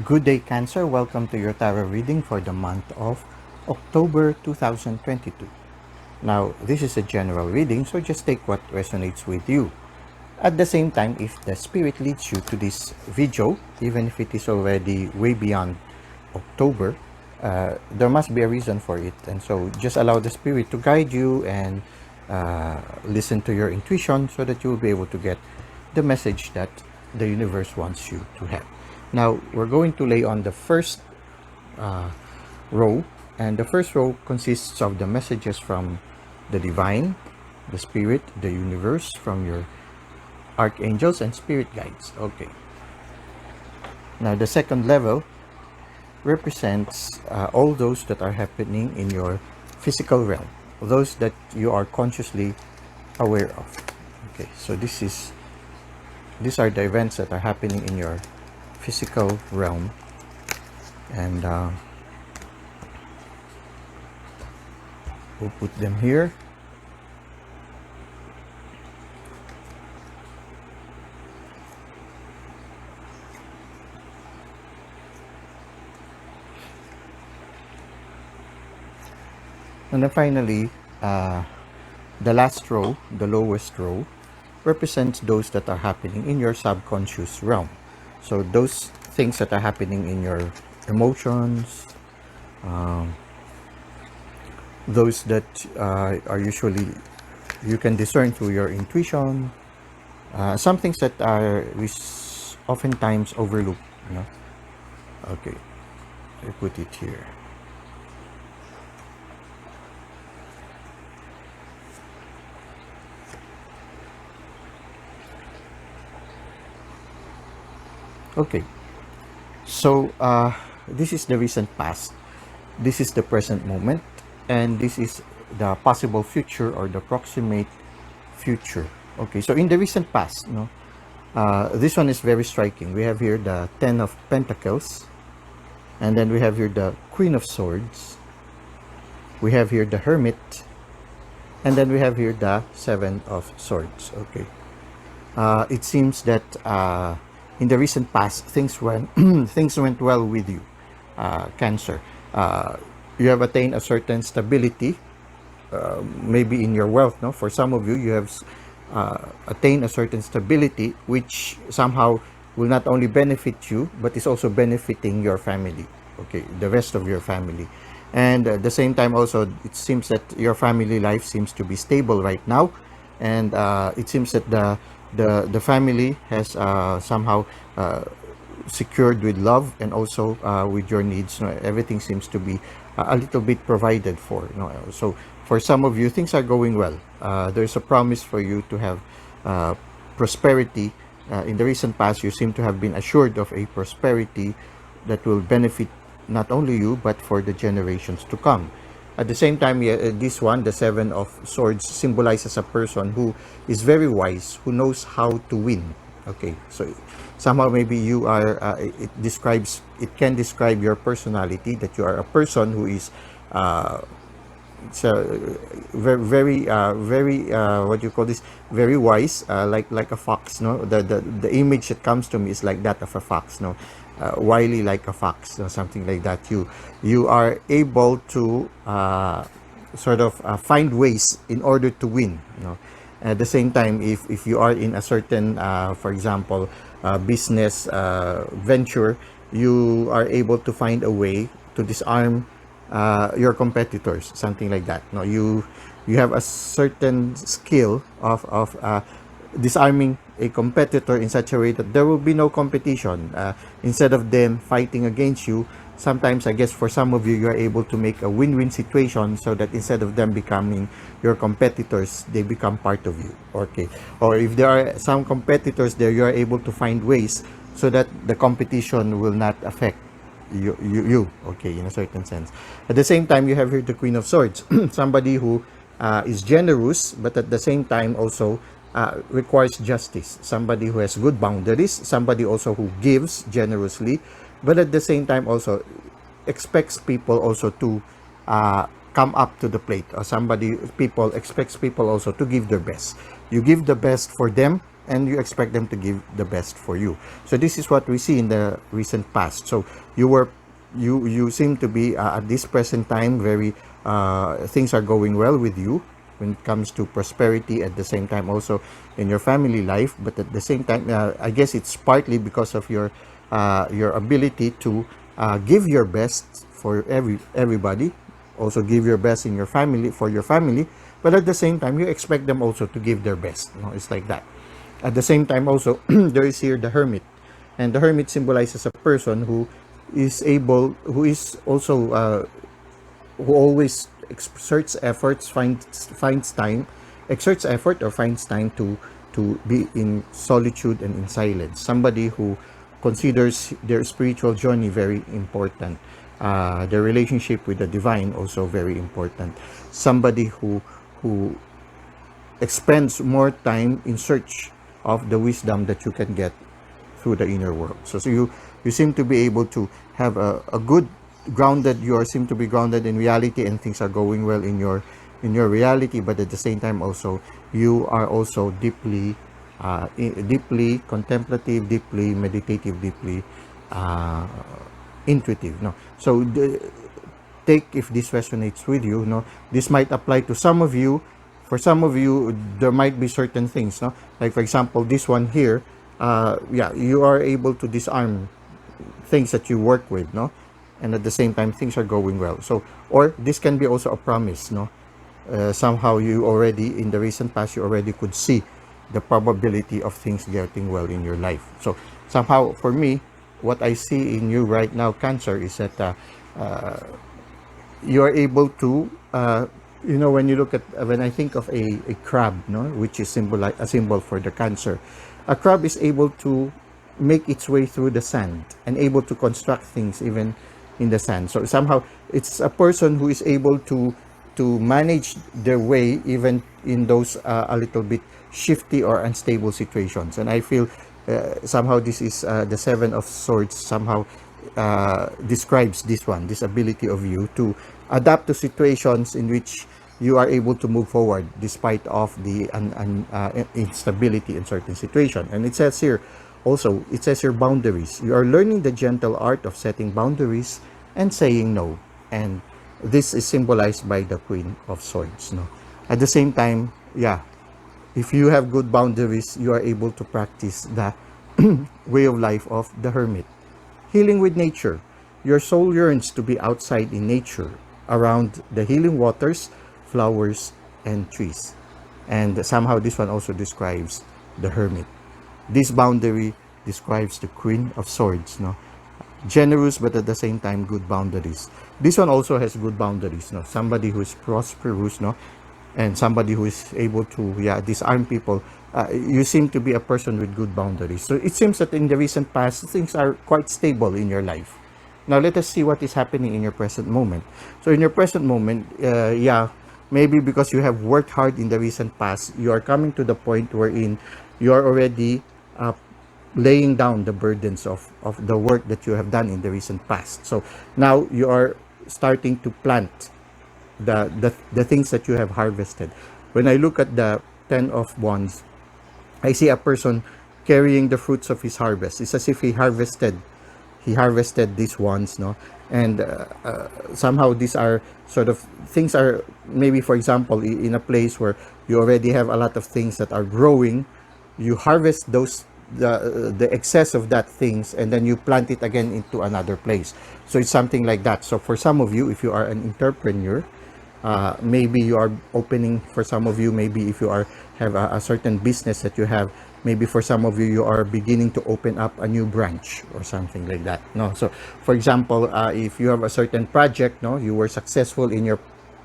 Good day, Cancer. Welcome to your tarot reading for the month of October 2022. Now, this is a general reading, so just take what resonates with you. At the same time, if the spirit leads you to this video, even if it is already way beyond October, there must be a reason for it. And so just allow the spirit to guide you and listen to your intuition so that you will be able to get the message that the universe wants you to have. Now, we're going to lay on the first row, and the first row consists of the messages from the divine, the spirit, the universe, from your archangels and spirit guides. Okay. Now, the second level represents all those that are happening in your physical realm, those that you are consciously aware of. Okay, so these are the events that are happening in your physical realm, and we'll put them here. And then finally, the last row, the lowest row, represents those that are happening in your subconscious realm. So those things that are happening in your emotions, those that are usually you can discern through your intuition, some things that are oftentimes overlooked, you know. Okay, I put it here. Okay, so this is the recent past, this is the present moment, and this is the possible future or the proximate future. Okay, so in the recent past, this one is very striking. We have here the Ten of Pentacles, and then we have here the Queen of Swords, we have here the Hermit, and then we have here the Seven of Swords. Okay, it seems that in the recent past, things went things went well with you, Cancer. You have attained a certain stability, maybe in your wealth. No, for some of you, you have attained a certain stability, which somehow will not only benefit you, but is also benefiting your family. Okay, the rest of your family, and at the same time, also it seems that your family life seems to be stable right now, and it seems that the family has somehow secured with love and also with your needs. Everything seems to be a little bit provided for. So for some of you, things are going well. There's a promise for you to have prosperity. In the recent past, you seem to have been assured of a prosperity that will benefit not only you but for the generations to come. At the same time, this one, the Seven of Swords, symbolizes a person who is very wise, who knows how to win. Okay, so somehow maybe you are, it can describe your personality, that you are a person who is very what do you call this, very wise, like a fox. No, the image that comes to me is like that of a fox. No, wily like a fox, or something like that. You are able to sort of find ways in order to win. At the same time, if you are in a certain for example business venture, you are able to find a way to disarm your competitors, something like that. No, you have a certain skill of disarming a competitor in such a way that there will be no competition. Instead of them fighting against you, sometimes I guess for some of you, you are able to make a win-win situation, so that instead of them becoming your competitors, they become part of you. Okay, or if there are some competitors there, you are able to find ways so that the competition will not affect you. Okay, in a certain sense. At the same time, you have here the Queen of Swords, somebody who is generous, but at the same time also requires justice, somebody who has good boundaries, somebody also who gives generously, but at the same time also expects people also to come up to the plate, or people expects people also to give their best. You give the best for them, and you expect them to give the best for you. So this is what we see in the recent past. So you seem to be at this present time very things are going well with you when it comes to prosperity, at the same time also in your family life, but at the same time I guess it's partly because of your ability to give your best for everybody, also give your best in your family, for your family, but at the same time you expect them also to give their best. It's like that. At the same time also there is here the Hermit, and the Hermit symbolizes a person who is able, who is also who always exerts efforts, finds time, exerts effort or finds time to be in solitude and in silence. Somebody who considers their spiritual journey very important, their relationship with the divine also very important. Somebody who expends more time in search of the wisdom that you can get through the inner world. So you seem to be able to have a good grounded, you are seem to be grounded in reality, and things are going well in your reality, but at the same time also you are also deeply deeply contemplative, deeply meditative, deeply intuitive. So take, if this resonates with you, this might apply to some of you. For some of you there might be certain things, like for example this one here, yeah, you are able to disarm things that you work with, and at the same time things are going well. So, or this can be also a promise, somehow you already in the recent past you already could see the probability of things getting well in your life. So somehow for me, what I see in you right now, Cancer, is that you are able to when you look at, when I think of a crab, which is a symbol for the Cancer, a crab is able to make its way through the sand and able to construct things even in the sand. So somehow it's a person who is able to manage their way even in those a little bit shifty or unstable situations. And I feel somehow this is the Seven of Swords somehow describes this ability of you to adapt to situations in which you are able to move forward despite of the instability in certain situation. And it says here also, it says here boundaries. You are learning the gentle art of setting boundaries and saying no. And this is symbolized by the Queen of Swords. At the same time, yeah, if you have good boundaries, you are able to practice the way of life of the Hermit. Healing with nature. Your soul yearns to be outside in nature, around the healing waters, flowers, and trees. And somehow this one also describes the Hermit. This boundary describes the Queen of Swords, generous but at the same time good boundaries. This one also has good boundaries, somebody who is prosperous, and somebody who is able to disarm people. You seem to be a person with good boundaries. So it seems that in the recent past things are quite stable in your life. Now let us see what is happening in your present moment. So in your present moment, maybe because you have worked hard in the recent past, you are coming to the point wherein you are already laying down the burdens of the work that you have done in the recent past. So now you are starting to plant the things that you have harvested. When I look at the Ten of Wands, I see a person carrying the fruits of his harvest. It's as if he harvested these wands, and somehow these are sort of things are maybe, for example, in a place where you already have a lot of things that are growing, you harvest those the excess of that things, and then you plant it again into another place. So it's something like that. So for some of you, if you are an entrepreneur, maybe you are opening, for some of you, maybe if you have a certain business that you have, maybe for some of you, you are beginning to open up a new branch or something like that. So for example, if you have a certain project, you were successful in your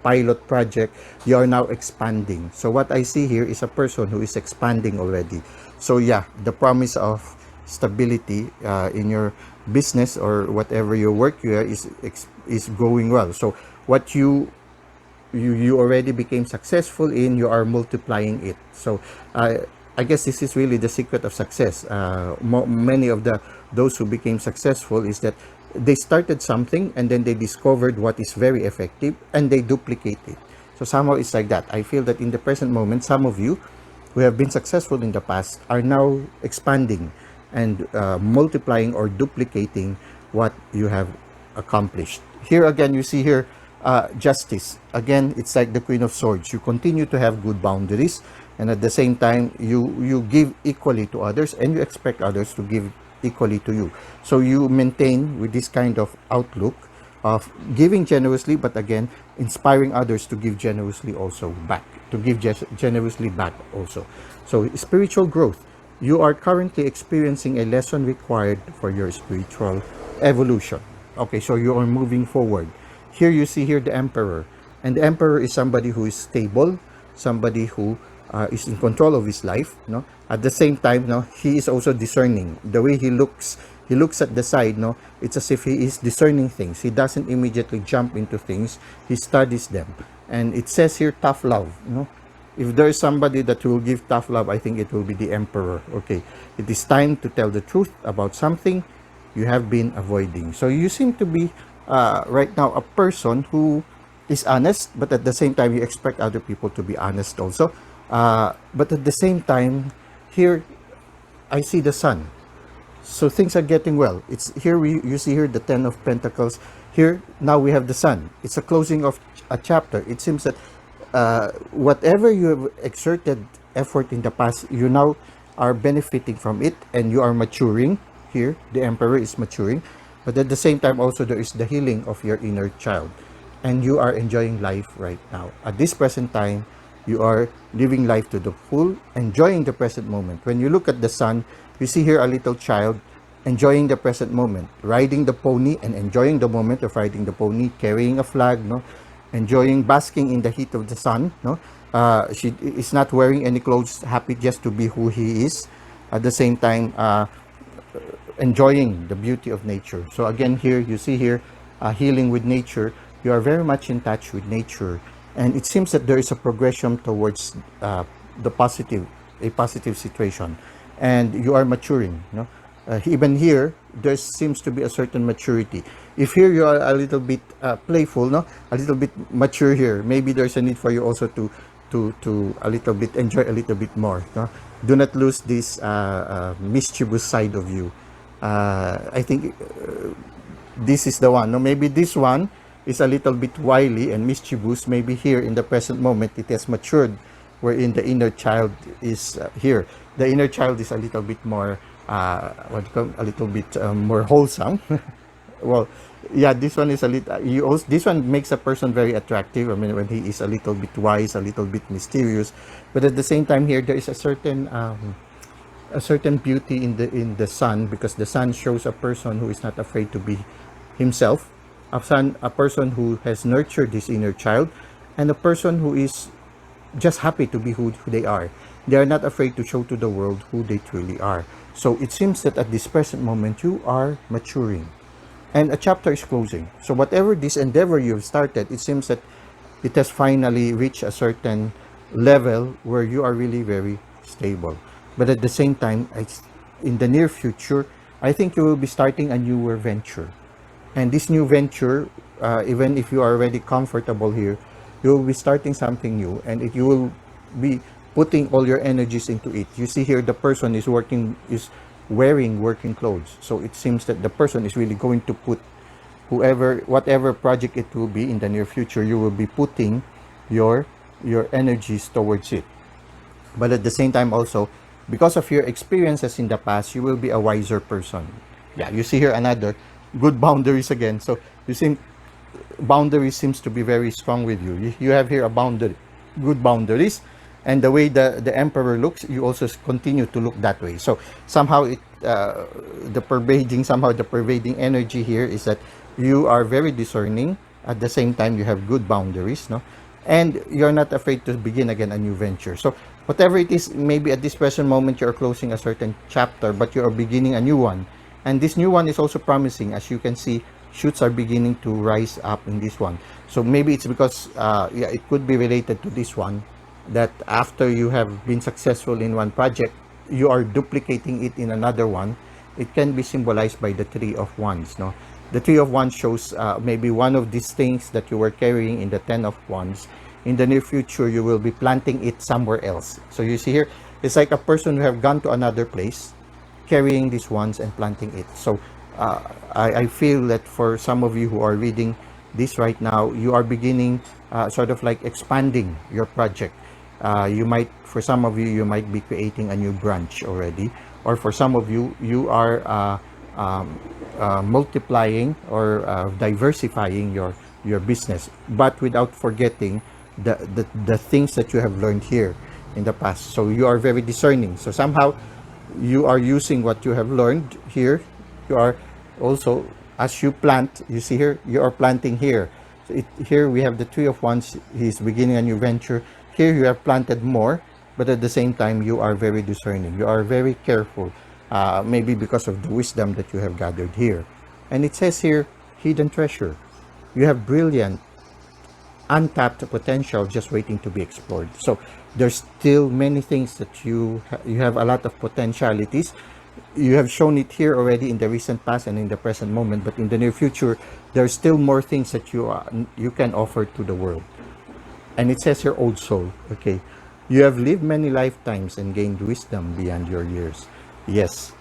pilot project, you are now expanding. So what I see here is a person who is expanding already. So yeah, the promise of stability in your business or whatever your work here is going well. So what you already became successful in, you are multiplying it. So I guess this is really the secret of success. Many of those who became successful is that they started something and then they discovered what is very effective and they duplicate it. So somehow it's like that. I feel that in the present moment, some of you, who have been successful in the past are now expanding and multiplying or duplicating what you have accomplished. Here again, you see here justice. Again, it's like the Queen of Swords. You continue to have good boundaries, and at the same time, you give equally to others, and you expect others to give equally to you. So you maintain with this kind of outlook of giving generously, but again, inspiring others to give generously also back, to give generously back also. So spiritual growth. You are currently experiencing a lesson required for your spiritual evolution. Okay, so you are moving forward. Here you see here the emperor, and the emperor is somebody who is stable, somebody who is in control of his life. No, at the same time, no, he is also discerning. The way he looks at the side. No, it's as if he is discerning things. He doesn't immediately jump into things. He studies them, and it says here tough love. No, if there is somebody that will give tough love, I think it will be the emperor. Okay, it is time to tell the truth about something you have been avoiding. So you seem to be right now a person who is honest, but at the same time you expect other people to be honest also. But at the same time, here I see the sun. So things are getting well. It's here you see here the 10 of Pentacles. Here now we have the sun. It's a closing of a chapter. It seems that whatever you have exerted effort in the past, you now are benefiting from it, and you are maturing. Here the emperor is maturing, but at the same time also there is the healing of your inner child, and you are enjoying life right now. At this present time, you are living life to the full, enjoying the present moment. When you look at the sun, you see here a little child enjoying the present moment, riding the pony and enjoying the moment of riding the pony, carrying a flag, no, enjoying basking in the heat of the sun. No, she is not wearing any clothes, happy just to be who he is. At the same time, enjoying the beauty of nature. So again, here you see here healing with nature. You are very much in touch with nature, and it seems that there is a progression towards the positive, a positive situation, and you are maturing. You know? Even here, there seems to be a certain maturity. If here you are a little bit playful, no, a little bit mature here, maybe there's a need for you also to a little bit enjoy a little bit more. No? Do not lose this mischievous side of you. I think this is the one. No, maybe this one is a little bit wily and mischievous. Maybe here in the present moment it has matured, wherein the inner child is here. The inner child is a little bit more a little bit more wholesome. Well, yeah, this one is a little. This one makes a person very attractive. I mean, when he is a little bit wise, a little bit mysterious, but at the same time, here there is a certain beauty in the sun, because the sun shows a person who is not afraid to be himself, a person who has nurtured his inner child, and a person who is just happy to be who they are. They are not afraid to show to the world who they truly are. So it seems that at this present moment you are maturing, and a chapter is closing. So whatever this endeavor you've started, it seems that it has finally reached a certain level where you are really very stable. But at the same time, in the near future, I think you will be starting a newer venture. And this new venture, even if you are already comfortable here, you will be starting something new, and you will be putting all your energies into it. You see here the person is wearing working clothes. So it seems that the person is really going to put whatever project it will be in the near future, you will be putting your energies towards it. But at the same time also, because of your experiences in the past, you will be a wiser person. Yeah, you see here another good boundaries again. So you see boundaries seems to be very strong with you. You have here a boundary, good boundaries, and the way the emperor looks, you also continue to look that way. So somehow the pervading energy here is that you are very discerning. At the same time, you have good boundaries, no, and you're not afraid to begin again a new venture. So whatever it is, maybe at this present moment you're closing a certain chapter, but you are beginning a new one, and this new one is also promising. As you can see, shoots are beginning to rise up in this one. So maybe it's because it could be related to this one, that after you have been successful in one project, you are duplicating it in another one. It can be symbolized by the Three of Wands. The Three of Wands shows maybe one of these things that you were carrying in the Ten of Wands in the near future you will be planting it somewhere else. So you see here, it's like a person who have gone to another place, carrying these ones and planting it. So I feel that for some of you who are reading this right now, you are beginning sort of like expanding your project. You might, for some of you, you might be creating a new branch already, or for some of you, you are multiplying or diversifying your business, but without forgetting the things that you have learned here in the past. So you are very discerning. So somehow you are using what you have learned here. You are also, as you plant, you see here, you are planting here. So here we have the Three of Wands. He's beginning a new venture. Here you have planted more, but at the same time you are very discerning. You are very careful, maybe because of the wisdom that you have gathered here. And it says here, hidden treasure. You have brilliant, untapped potential just waiting to be explored. So there's still many things that you have a lot of potentialities. You have shown it here already in the recent past and in the present moment, but in the near future there's still more things that you can offer to the world. And it says here, old soul. Okay, you have lived many lifetimes and gained wisdom beyond your years. Yes.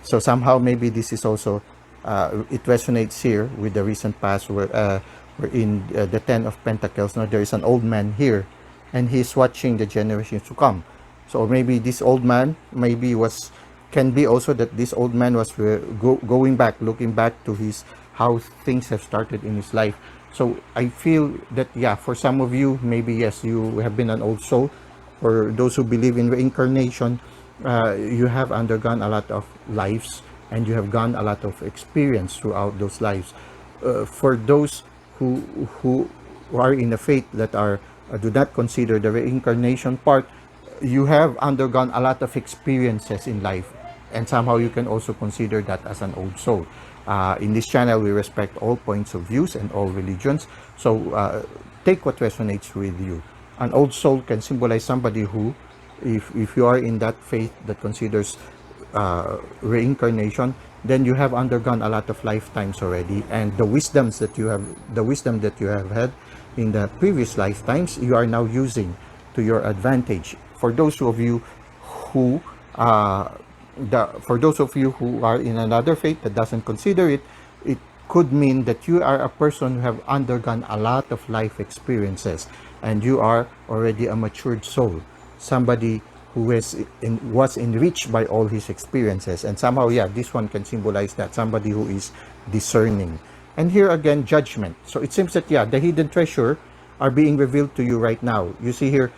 So somehow maybe this is also it resonates here with the recent past, where we're in the Ten of Pentacles. Now there is an old man here, and he's watching the generations to come. So maybe this old man can be also that this old man was going back, looking back to how things have started in his life. So I feel that, yeah, for some of you, maybe yes, you have been an old soul. For those who believe in reincarnation, you have undergone a lot of lives, and you have gone a lot of experience throughout those lives. For those who are in the faith that do not consider the reincarnation part, you have undergone a lot of experiences in life, and somehow you can also consider that as an old soul. In this channel, we respect all points of views and all religions, so take what resonates with you. An old soul can symbolize somebody who, if you are in that faith that considers reincarnation, then you have undergone a lot of lifetimes already, and the wisdom that you have had in the previous lifetimes, you are now using to your advantage. For those of you who are in another faith that doesn't consider it, it could mean that you are a person who have undergone a lot of life experiences, and you are already a matured soul, somebody who was enriched by all his experiences. And somehow, yeah, this one can symbolize that, somebody who is discerning. And here again, judgment. So it seems that, yeah, the hidden treasure are being revealed to you right now. You see here,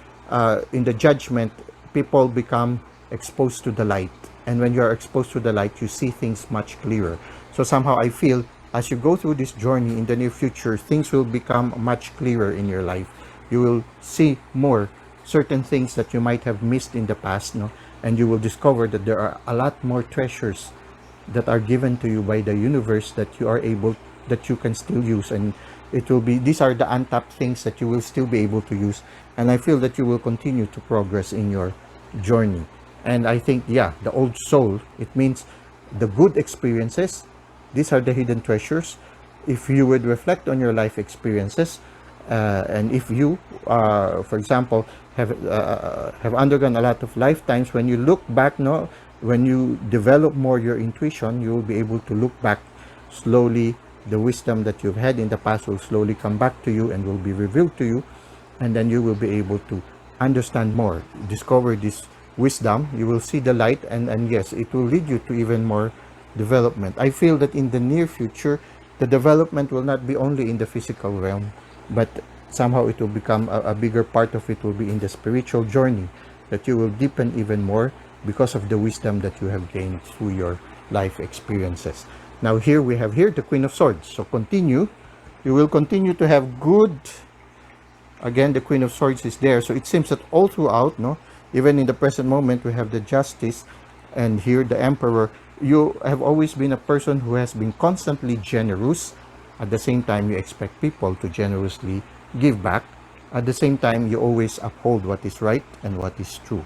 in the judgment, people become exposed to the light. And when you are exposed to the light, you see things much clearer. So somehow I feel, as you go through this journey in the near future, things will become much clearer in your life. You will see more certain things that you might have missed in the past, no? And you will discover that there are a lot more treasures that are given to you by the universe that you can still use, and these are the untapped things that you will still be able to use. And I feel that you will continue to progress in your journey. And I think, yeah, the old soul, it means the good experiences. These are the hidden treasures. If you would reflect on your life experiences, and if you, for example, have undergone a lot of lifetimes, when you look back, no, when you develop more your intuition, you will be able to look back slowly. The wisdom that you've had in the past will slowly come back to you and will be revealed to you, and then you will be able to understand more, discover this wisdom. You will see the light, and yes, it will lead you to even more development. I feel that in the near future, the development will not be only in the physical realm, but somehow it will become a bigger part of it will be in the spiritual journey, that you will deepen even more because of the wisdom that you have gained through your life experiences. Now here we have the Queen of Swords. So you will continue to have good, again, the Queen of Swords is there. So it seems that all throughout, no, even in the present moment, we have the Justice, and here the Emperor. You have always been a person who has been constantly generous. At the same time, you expect people to generously give back. At the same time, you always uphold what is right and what is true.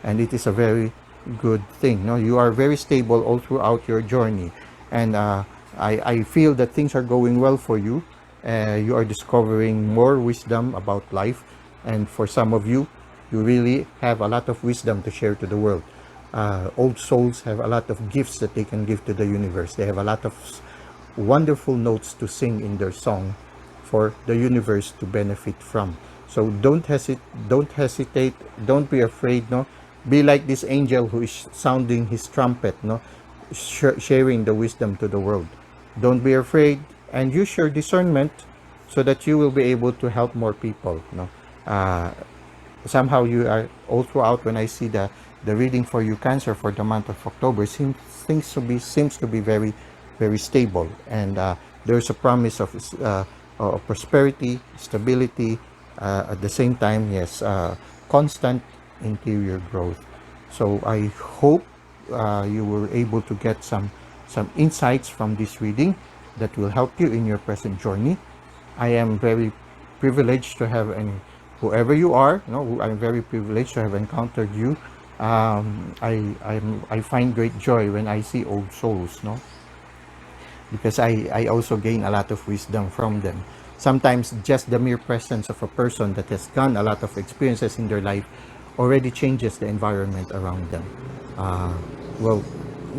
And it is a very good thing. No, you are very stable all throughout your journey. And I feel that things are going well for you. You are discovering more wisdom about life. And for some of you, you really have a lot of wisdom to share to the world. Old souls have a lot of gifts that they can give to the universe. They have a lot of wonderful notes to sing in their song for the universe to benefit from. So don't hesitate, don't be afraid, no. Be like this angel who is sounding his trumpet, no, sharing the wisdom to the world. Don't be afraid, and use your discernment so that you will be able to help more people, no. Somehow you are all throughout when I see the reading for you, Cancer, for the month of October, seems to be very stable, and there's a promise of prosperity, stability, at the same time, yes, constant interior growth. So I hope you were able to get some insights from this reading that will help you in your present journey. I am very privileged to have whoever you are, I'm very privileged to have encountered you. I find great joy when I see old souls, no, because I also gain a lot of wisdom from them. Sometimes just the mere presence of a person that has gone a lot of experiences in their life already changes the environment around them. Well,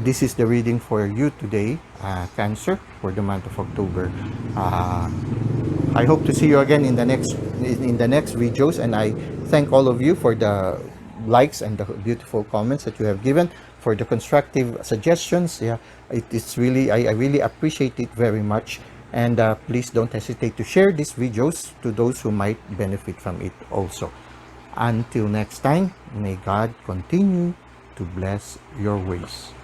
this is the reading for you today, Cancer, for the month of October. I hope to see you again in the next videos, and I thank all of you for the likes and the beautiful comments that you have given, for the constructive suggestions. Yeah, it's really, I really appreciate it very much. And please don't hesitate to share these videos to those who might benefit from it also. Until next time, may God continue to bless your ways.